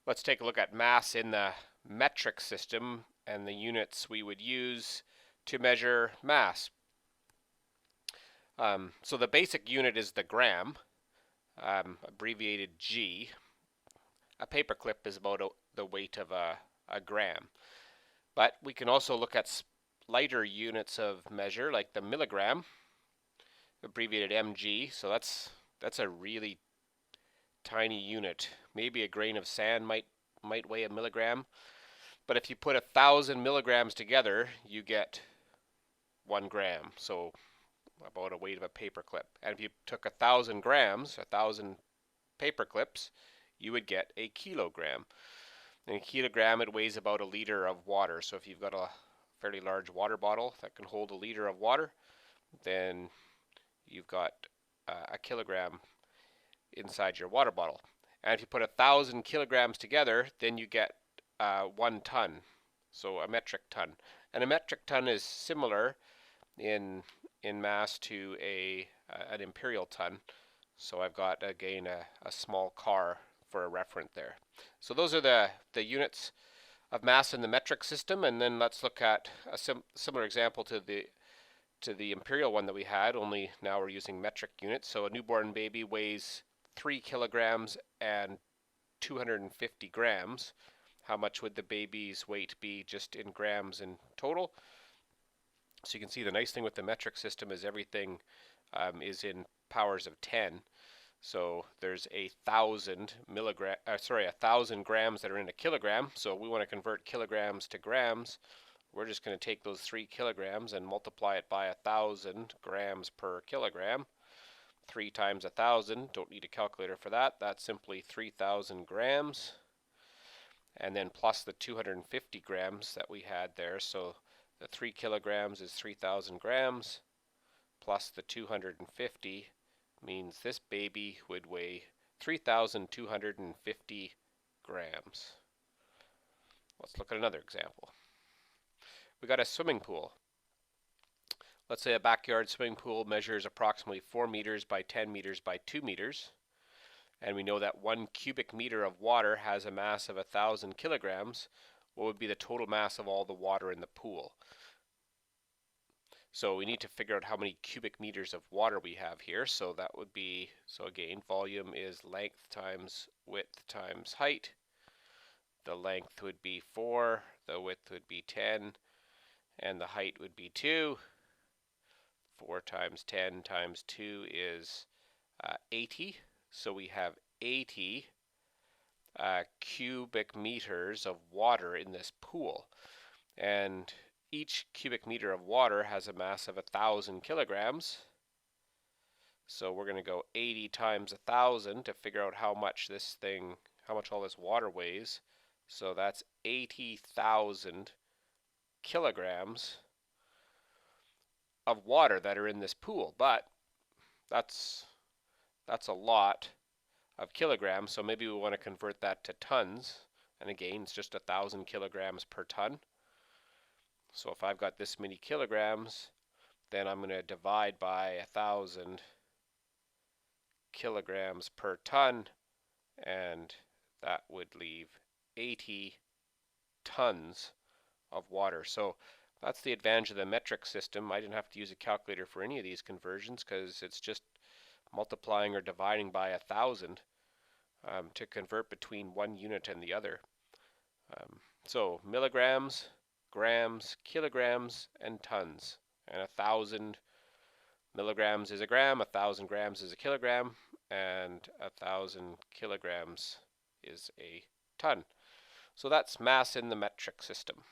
Let's take a look at mass in the metric system and the units we would use to measure mass. So the basic unit is the gram, abbreviated G. A paperclip is about the weight of a gram. But we can also look at lighter units of measure like the milligram, abbreviated mg. So that's a really tiny unit. Maybe a grain of sand might weigh a milligram. But if you put 1,000 milligrams together, you get 1 gram. So about a weight of a paperclip. And if you took 1,000 grams, 1,000 paperclips, you would get a kilogram. In a kilogram, it weighs about a liter of water. So if you've got a fairly large water bottle that can hold a liter of water, then you've got a kilogram inside your water bottle. And if you put 1,000 kilograms together, then you get 1 ton, so a metric ton. And a metric ton is similar in mass to an imperial ton. So I've got again a small car for a reference there. So those are the units of mass in the metric system, and then let's look at a similar example to the imperial one that we had, only now we're using metric units. So a newborn baby weighs 3 kilograms and 250 grams. How much would the baby's weight be just in grams in total? So you can see the nice thing with the metric system is everything is in powers of 10. So there's 1,000 grams that are in a kilogram. So we want to convert kilograms to grams. We're just going to take those 3 kilograms and multiply it by 1,000 grams per kilogram. 3 times 1,000, don't need a calculator for that. That's simply 3,000 grams. And then plus the 250 grams that we had there. So the 3 kilograms is 3,000 grams plus the 250 means this baby would weigh 3,250 grams. Let's look at another example. We got a swimming pool. Let's say a backyard swimming pool measures approximately 4 meters by 10 meters by 2 meters. And we know that 1 cubic meter of water has a mass of 1,000 kilograms. What would be the total mass of all the water in the pool? So we need to figure out how many cubic meters of water we have here. So that would be, so again, volume is length times width times height. The length would be 4, the width would be 10, and the height would be 2. 4 times 10 times 2 is 80. So we have 80 cubic meters of water in this pool. And each cubic meter of water has a mass of 1,000 kilograms. So we're going to go 80 times 1,000 to figure out how much all this water weighs. So that's 80,000 kilograms of water that are in this pool. But that's a lot of kilograms, so maybe we want to convert that to tons. And again, it's just 1,000 kilograms per ton. So if I've got this many kilograms, then I'm going to divide by 1,000 kilograms per ton, and that would leave 80 tons of water. So that's the advantage of the metric system. I didn't have to use a calculator for any of these conversions because it's just multiplying or dividing by 1,000 to convert between one unit and the other. So milligrams, grams, kilograms, and tons. And 1,000 milligrams is a gram, 1,000 grams is a kilogram, and 1,000 kilograms is a ton. So that's mass in the metric system.